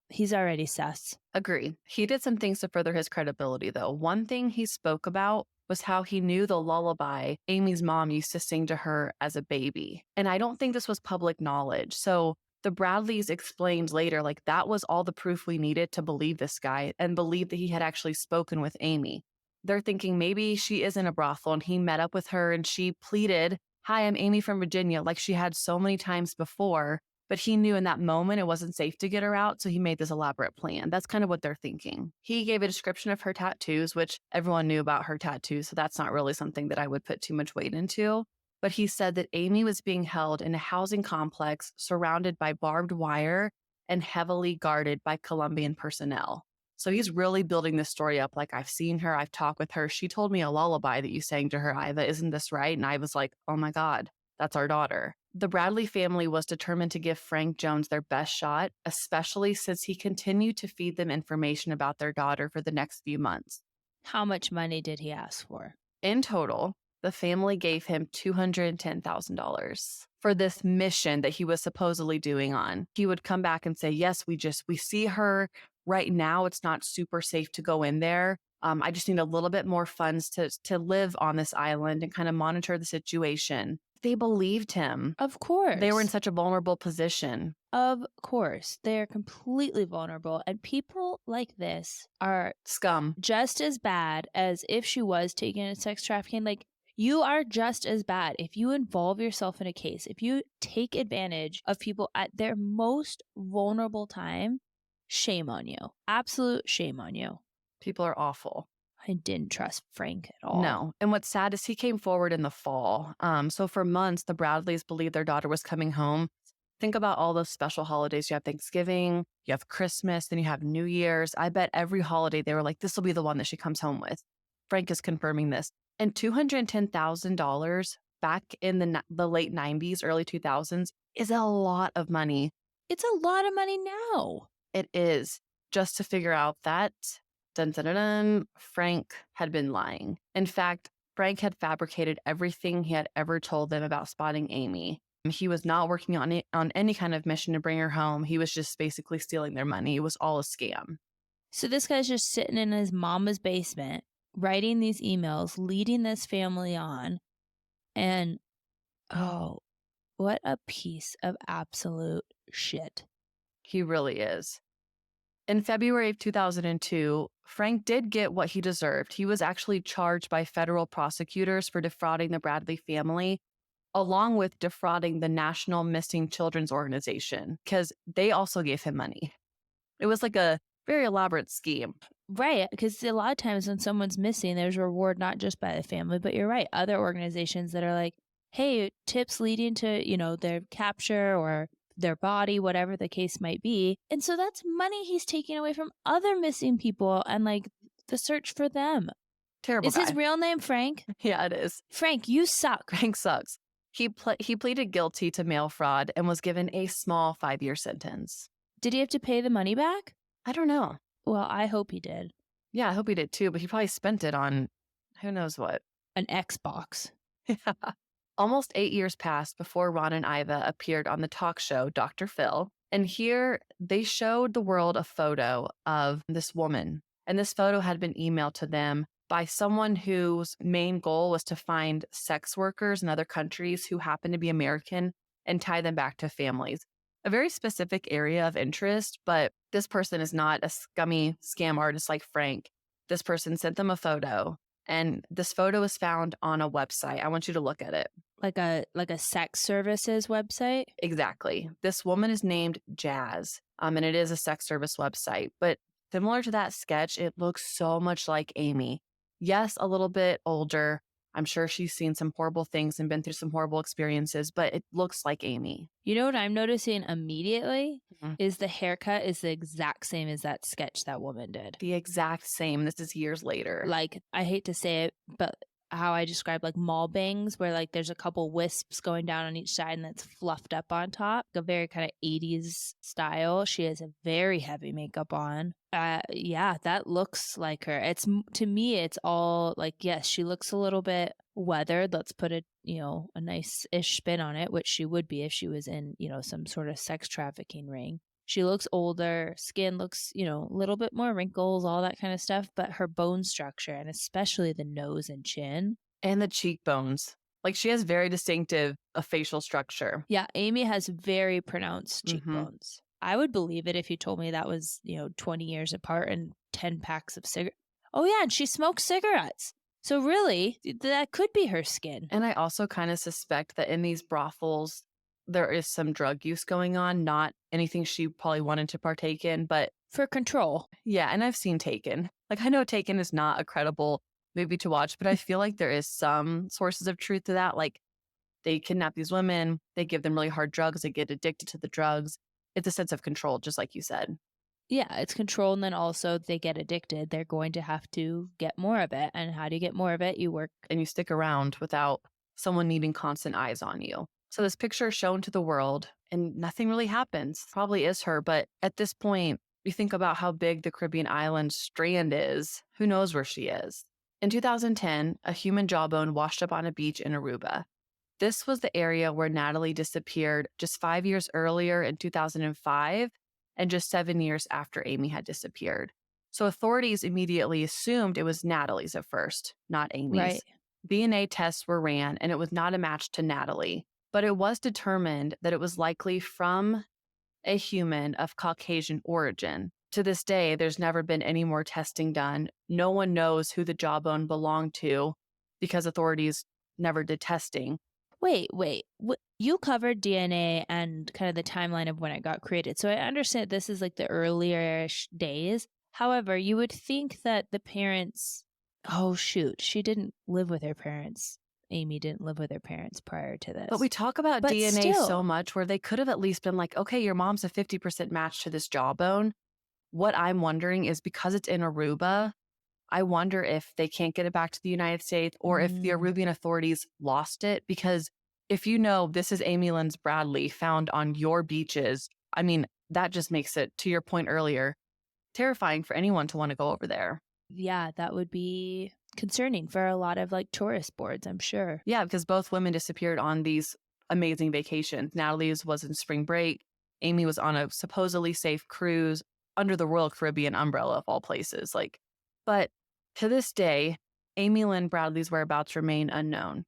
He's already sus.
Agree. He did some things to further his credibility, though. One thing he spoke about was how he knew the lullaby Amy's mom used to sing to her as a baby. And I don't think this was public knowledge. So the Bradleys explained later, like that was all the proof we needed to believe this guy and believe that he had actually spoken with Amy. They're thinking maybe she is in a brothel and he met up with her and she pleaded, "Hi, I'm Amy from Virginia," like she had so many times before. But he knew in that moment it wasn't safe to get her out, so he made this elaborate plan. That's kind of what they're thinking. He gave a description of her tattoos, which everyone knew about her tattoos, so that's not really something that I would put too much weight into. But he said that Amy was being held in a housing complex surrounded by barbed wire and heavily guarded by Colombian personnel. So he's really building this story up like, I've seen her, I've talked with her. She told me a lullaby that you sang to her, Iva. Isn't this right? And I was like, oh my God, that's our daughter. The Bradley family was determined to give Frank Jones their best shot, especially since he continued to feed them information about their daughter for the next few months.
How much money did he ask for?
In total, the family gave him $210,000 for this mission that he was supposedly doing on. He would come back and say, yes, we see her right now. It's not super safe to go in there. I just need a little bit more funds to live on this island and kind of monitor the situation. They believed him.
Of course.
They were in such a vulnerable position.
Of course. They're completely vulnerable. And people like this are
scum.
Just as bad as if she was taken in sex trafficking. Like, You are just as bad if you involve yourself in a case, if you take advantage of people at their most vulnerable time. Shame on you. Absolute shame on you.
People are awful.
I didn't trust Frank at all.
No. And what's sad is he came forward in the fall. So for months, the Bradleys believed their daughter was coming home. Think about all those special holidays. You have Thanksgiving, you have Christmas, then you have New Year's. I bet every holiday they were like, this will be the one that she comes home with. Frank is confirming this. And $210,000 back in the late 90s, early 2000s is a lot of money.
It's a lot of money now.
It is, just to figure out that dun, dun, dun, dun, Frank had been lying. In fact, Frank had fabricated everything he had ever told them about spotting Amy. He was not working on any kind of mission to bring her home. He was just basically stealing their money. It was all a scam.
So this guy's just sitting in his mama's basement, writing these emails, leading this family on. And, oh, what a piece of absolute shit.
He really is. In February of 2002, Frank did get what he deserved. He was actually charged by federal prosecutors for defrauding the Bradley family, along with defrauding the National Missing Children's Organization, because they also gave him money. It was like a very elaborate scheme.
Right, because a lot of times when someone's missing, there's a reward not just by the family, but you're right, other organizations that are like, hey, tips leading to, their capture or their body, whatever the case might be. And so that's money he's taking away from other missing people and like the search for them.
Terrible
Is
guy.
his real name Frank?
Yeah, it is.
Frank, you suck.
Frank sucks. He pleaded guilty to mail fraud and was given a small 5-year sentence.
Did he have to pay the money back?
I don't know.
Well, I hope he did.
Yeah, I hope he did too, but he probably spent it on who knows what.
An Xbox.
Yeah. Almost 8 years passed before Ron and Iva appeared on the talk show Dr. Phil. And here they showed the world a photo of this woman. And this photo had been emailed to them by someone whose main goal was to find sex workers in other countries who happen to be American and tie them back to families. A very specific area of interest, but this person is not a scummy scam artist like Frank. This person sent them a photo, and this photo is found on a website. I want you to look at it.
Like a sex services website?
Exactly. This woman is named Jazz, and it is a sex service website. But similar to that sketch, it looks so much like Amy. Yes, a little bit older. I'm sure she's seen some horrible things and been through some horrible experiences, but it looks like Amy.
You know what I'm noticing immediately
Mhm.
is the haircut is the exact same as that sketch that woman did.
The exact same. This is years later.
Like, I hate to say it, but how I describe like mall bangs where like there's a couple wisps going down on each side and that's fluffed up on top. A very kind of 80s style. She has a very heavy makeup on. Yeah, that looks like her. To me, it's all like, yes, she looks a little bit weathered. Let's put a nice-ish spin on it, which she would be if she was in, some sort of sex trafficking ring. She looks older, skin looks, a little bit more wrinkles, all that kind of stuff, but her bone structure and especially the nose and chin.
And the cheekbones. Like she has very distinctive facial structure.
Yeah, Amy has very pronounced cheekbones. I would believe it if you told me that was, 20 years apart and 10 packs of cigarettes. Oh yeah, and she smokes cigarettes. So really, that could be her skin.
And I also kind of suspect that in these brothels, there is some drug use going on, not anything she probably wanted to partake in, but
for control.
Yeah, and I've seen Taken. Like I know Taken is not a credible movie to watch, but I feel like there is some sources of truth to that. Like they kidnap these women, they give them really hard drugs, they get addicted to the drugs. It's a sense of control, just like you said.
Yeah, it's control. And then also they get addicted. They're going to have to get more of it. And how do you get more of it? You work.
And you stick around without someone needing constant eyes on you. So this picture is shown to the world and nothing really happens. Probably is her. But at this point, you think about how big the Caribbean island strand is. Who knows where she is? In 2010, a human jawbone washed up on a beach in Aruba. This was the area where Natalie disappeared just 5 years earlier in 2005 and just 7 years after Amy had disappeared. So authorities immediately assumed it was Natalie's at first, not Amy's.
Right.
DNA tests were ran and it was not a match to Natalie, but it was determined that it was likely from a human of Caucasian origin. To this day, there's never been any more testing done. No one knows who the jawbone belonged to because authorities never did testing.
Wait. You covered DNA and kind of the timeline of when it got created. So I understand this is like the earlier-ish days. However, you would think that the parents, oh shoot, she didn't live with her parents. Amy didn't live with her parents prior to
But
this.
we talk about
But
DNA so
still,
much where they could have at least been like, okay, your mom's a 50% match to this jawbone. What I'm wondering is because it's in Aruba, I wonder if they can't get it back to the United States or if the
mm,
Aruban authorities lost it. Because if you know this is Amy Lynn Bradley found on your beaches, I mean, that just makes it, to your point earlier, terrifying for anyone to want to go over there.
yeah, that would be concerning for a lot of like tourist boards, I'm sure.
Yeah, because both women disappeared on these amazing vacations. Natalie's was in spring break. Amy was on a supposedly safe cruise under the Royal Caribbean umbrella of all places. Like, but to this day, Amy Lynn Bradley's whereabouts remain unknown.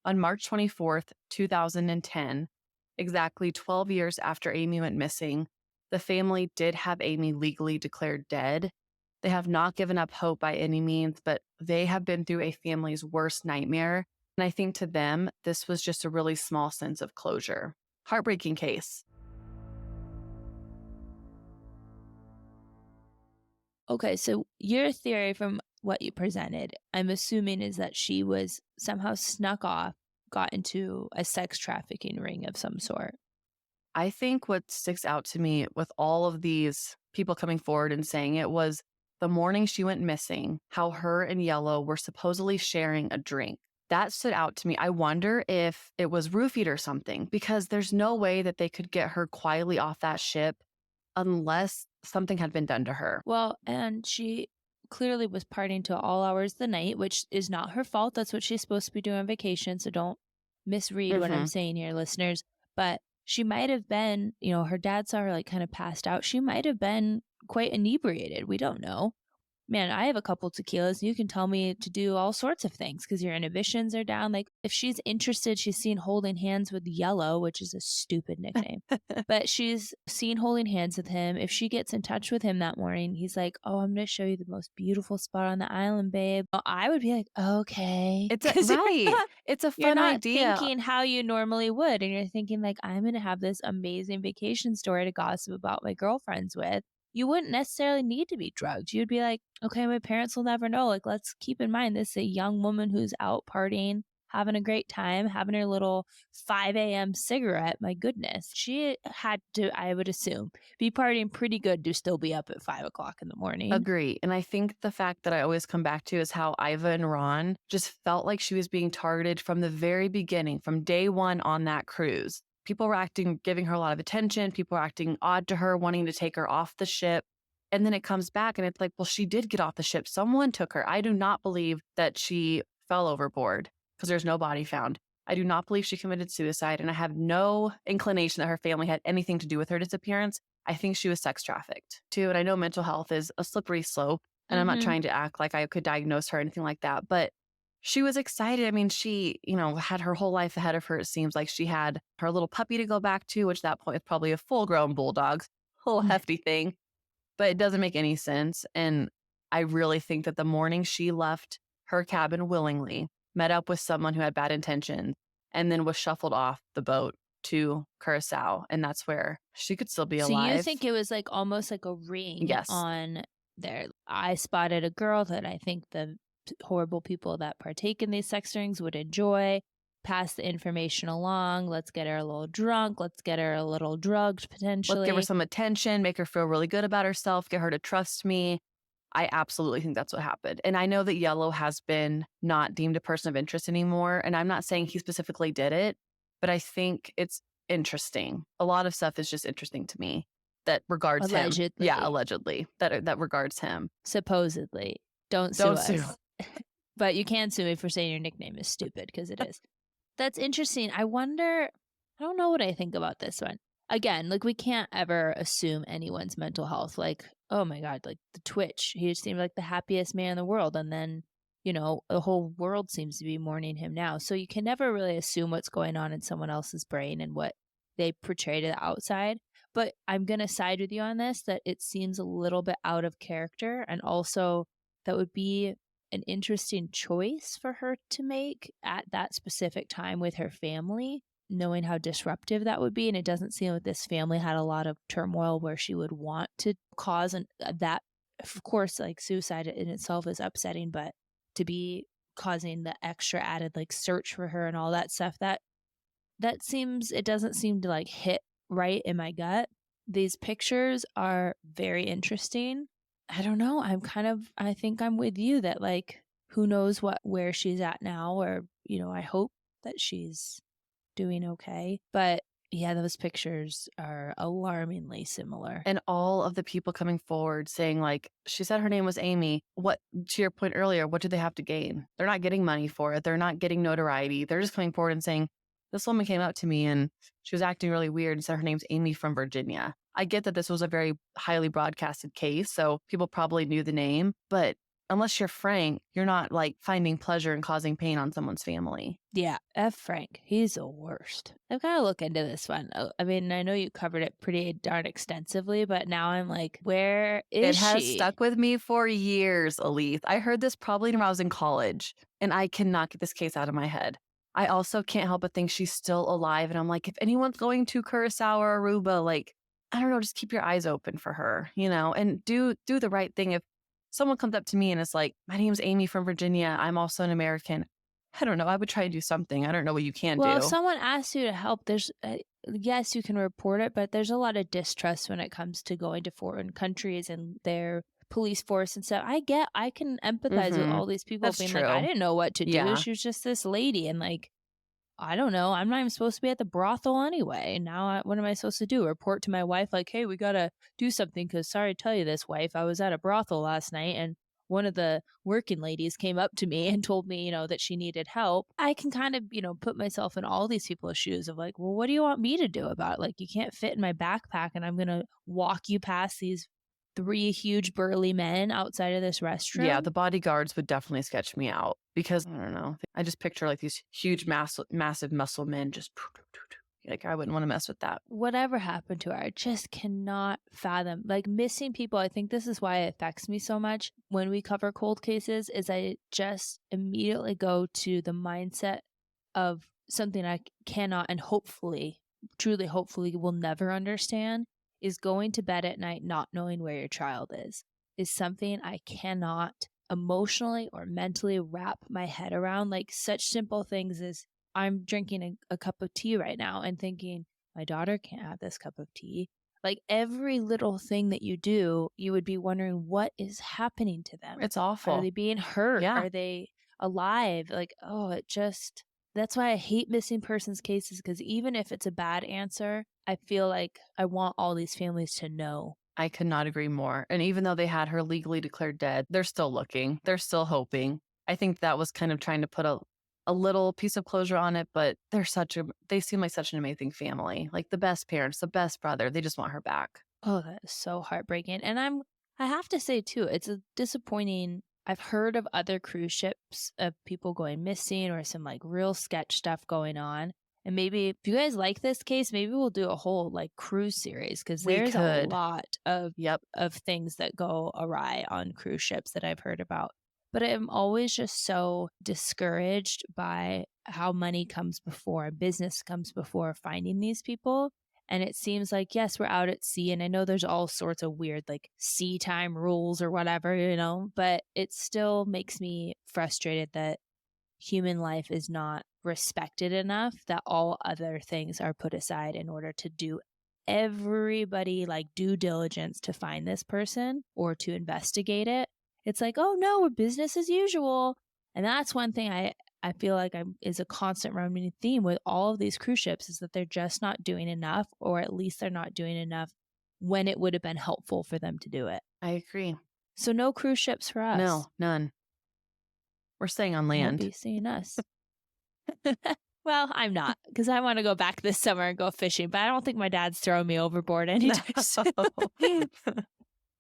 On March 24th, 2010, exactly 12 years after Amy went missing, the family did have Amy legally declared dead. They have not given up hope by any means, but they have been through a family's worst nightmare. And I think to them, this was just a really small sense of closure. Heartbreaking case.
Okay, so your theory from what you presented, I'm assuming is that she was somehow snuck off, got into a sex trafficking ring of some sort.
I think what sticks out to me with all of these people coming forward and saying it was the morning she went missing, how her and Yellow were supposedly sharing a drink. That stood out to me. I wonder if it was roofied or something, because there's no way that they could get her quietly off that ship unless something had been done to her.
Well, and she clearly was partying to all hours of the night, which is not her fault. That's what she's supposed to be doing on vacation. So don't misread what I'm
Hmm.
saying here, listeners. But she might have been, her dad saw her like kind of passed out. She might have been quite inebriated. We don't know. Man, I have a couple tequilas. You can tell me to do all sorts of things because your inhibitions are down. Like, if she's interested, she's seen holding hands with Yellow, which is a stupid nickname, but she's seen holding hands with him. If she gets in touch with him that morning, he's like, "Oh, I'm going to show you the most beautiful spot on the island, babe." Well, I would be like, "Okay."
It's a,
Because
right. It's a
you're
fun
not
idea.
thinking how you normally would. And you're thinking, like, I'm going to have this amazing vacation story to gossip about my girlfriends with. You wouldn't necessarily need to be drugged. You'd be like, okay, my parents will never know. Like, let's keep in mind this is a young woman who's out partying, having a great time, having her little 5 a.m. cigarette. My goodness. She had to, I would assume, be partying pretty good to still be up at 5 o'clock in the morning.
Agree. And I think the fact that I always come back to is how Iva and Ron just felt like she was being targeted from the very beginning, from day one on that cruise. People were giving her a lot of attention. People were acting odd to her, wanting to take her off the ship. And then it comes back and it's like, well, she did get off the ship. Someone took her. I do not believe that she fell overboard because there's no body found. I do not believe she committed suicide. And I have no inclination that her family had anything to do with her disappearance. I think she was sex trafficked too. And I know mental health is a slippery slope. And I'm not
Mm-hmm.
trying to act like I could diagnose her or anything like that. But she was excited. I mean, she, had her whole life ahead of her. It seems like she had her little puppy to go back to, which at that point is probably a full grown bulldog, whole hefty thing, but it doesn't make any sense. And I really think that the morning she left her cabin willingly, met up with someone who had bad intentions, and then was shuffled off the boat to Curacao. And that's where she could still be
So you
alive.
think it was like almost like a ring
Yes.
on there. I spotted a girl that I think the horrible people that partake in these sex rings would enjoy. Pass the information along. Let's get her a little drunk. Let's get her a little drugged
Let's give her
potentially.
some attention, make her feel really good about herself, get her to trust me. I absolutely think that's what happened. And I know that Yellow has been not deemed a person of interest anymore. And I'm not saying he specifically did it, but I think it's interesting. A lot of stuff is just interesting to me that regards him. Yeah,
Allegedly.
allegedly. That regards him.
Supposedly. Don't sue
Don't sue.
us. But you can sue me for saying your nickname is stupid because it is. That's interesting. I wonder, I don't know what I think about this one. Again, like we can't ever assume anyone's mental health. Like, oh my God, like the Twitch, he just seemed like the happiest man in the world. And then, the whole world seems to be mourning him now. So you can never really assume what's going on in someone else's brain and what they portray to the outside. But I'm going to side with you on this that it seems a little bit out of character. And also, that would be an interesting choice for her to make at that specific time with her family, knowing how disruptive that would be. And it doesn't seem like this family had a lot of turmoil where she would want to cause that. Of course, like suicide in itself is upsetting, but to be causing the extra added like search for her and all that stuff, it doesn't seem to like hit right in my gut. These pictures are very interesting. I don't know. I think I'm with you that like, who knows where she's at now, or, I hope that she's doing okay. But yeah, those pictures are alarmingly similar.
And all of the people coming forward saying, like, she said her name was Amy. What, to your point earlier, what do they have to gain? They're not getting money for it. They're not getting notoriety. They're just coming forward and saying, this woman came up to me and she was acting really weird and said her name's Amy from Virginia. I get that this was a very highly broadcasted case, so people probably knew the name, but unless you're Frank, you're not like finding pleasure in causing pain on someone's family.
Yeah, F. Frank. He's the worst. I've got to look into this one. I mean, I know you covered it pretty darn extensively, but now I'm like, where is she?
It has stuck with me for years, Elyse. I heard this probably when I was in college, and I cannot get this case out of my head. I also can't help but think she's still alive, and I'm like, if anyone's going to Curacao or Aruba, like, I don't know, just keep your eyes open for her, and do the right thing. If someone comes up to me and is like, my name's Amy from Virginia, I'm also an American, I don't know, I would try and do something. I don't know what you can do.
Well, if someone asks you to help, there's, yes, you can report it, but there's a lot of distrust when it comes to going to foreign countries and their police force and stuff. I can empathize with all these people
That's
being
true.
like, I didn't know what to do.
Yeah.
She was just this lady. And like, I don't know. I'm not even supposed to be at the brothel anyway. Now, what am I supposed to do? Report to my wife like, hey, we got to do something because sorry to tell you this, wife. I was at a brothel last night and one of the working ladies came up to me and told me, that she needed help. I can kind of, put myself in all these people's shoes of like, well, what do you want me to do about it? Like, you can't fit in my backpack and I'm going to walk you past these 3 huge burly men outside of this restroom.
Yeah, the bodyguards would definitely sketch me out because I don't know. I just picture like these huge, massive muscle men just like I wouldn't want to mess with that.
Whatever happened to her, I just cannot fathom. Like missing people, I think this is why it affects me so much when we cover cold cases, is I just immediately go to the mindset of something I cannot and hopefully, truly hopefully will never understand, is going to bed at night not knowing where your child is something I cannot emotionally or mentally wrap my head around. Like such simple things as I'm drinking a cup of tea right now and thinking, my daughter can't have this cup of tea. Like every little thing that you do, you would be wondering what is happening to them.
It's awful.
Are they being hurt?
Yeah.
Are they alive? Like, that's why I hate missing persons cases, because even if it's a bad answer, I feel like I want all these families to know.
I could not agree more. And even though they had her legally declared dead, they're still looking. They're still hoping. I think that was kind of trying to put a little piece of closure on it, but they seem like such an amazing family. Like the best parents, the best brother. They just want her back.
Oh, that is so heartbreaking. And I have to say too, it's a disappointing. I've heard of other cruise ships of people going missing or some like real sketch stuff going on. And maybe if you guys like this case, maybe we'll do a whole like cruise series, because there's a lot of things that go awry on cruise ships that I've heard about. But I'm always just so discouraged by how money comes before, business comes before finding these people. And it seems like, yes, we're out at sea. And I know there's all sorts of weird like sea time rules or whatever, but it still makes me frustrated that human life is not respected enough, that all other things are put aside in order to do everybody like due diligence to find this person or to investigate it. It's like, oh no, we're business as usual. And that's one thing I feel like is a constant running theme with all of these cruise ships, is that they're just not doing enough, or at least they're not doing enough when it would have been helpful for them to do it.
I agree.
So no cruise ships for us.
No, none. We're staying on land.
Won't be seeing us. Well, I'm not, because I want to go back this summer and go fishing, but I don't think my dad's throwing me overboard anytime soon.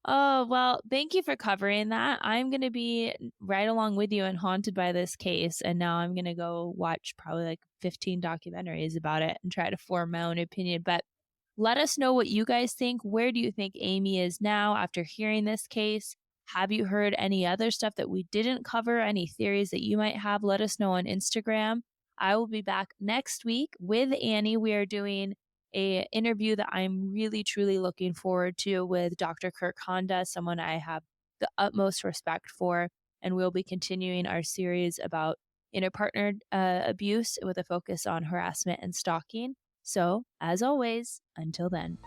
Oh, well, thank you for covering that. I'm going to be right along with you and haunted by this case. And now I'm going to go watch probably like 15 documentaries about it and try to form my own opinion. But let us know what you guys think. Where do you think Amy is now after hearing this case? Have you heard any other stuff that we didn't cover? Any theories that you might have? Let us know on Instagram. I will be back next week with Annie. We are doing a interview that I'm really truly looking forward to with Dr. Kirk Honda, someone I have the utmost respect for, and we'll be continuing our series about interpartner abuse with a focus on harassment and stalking. So, as always, until then.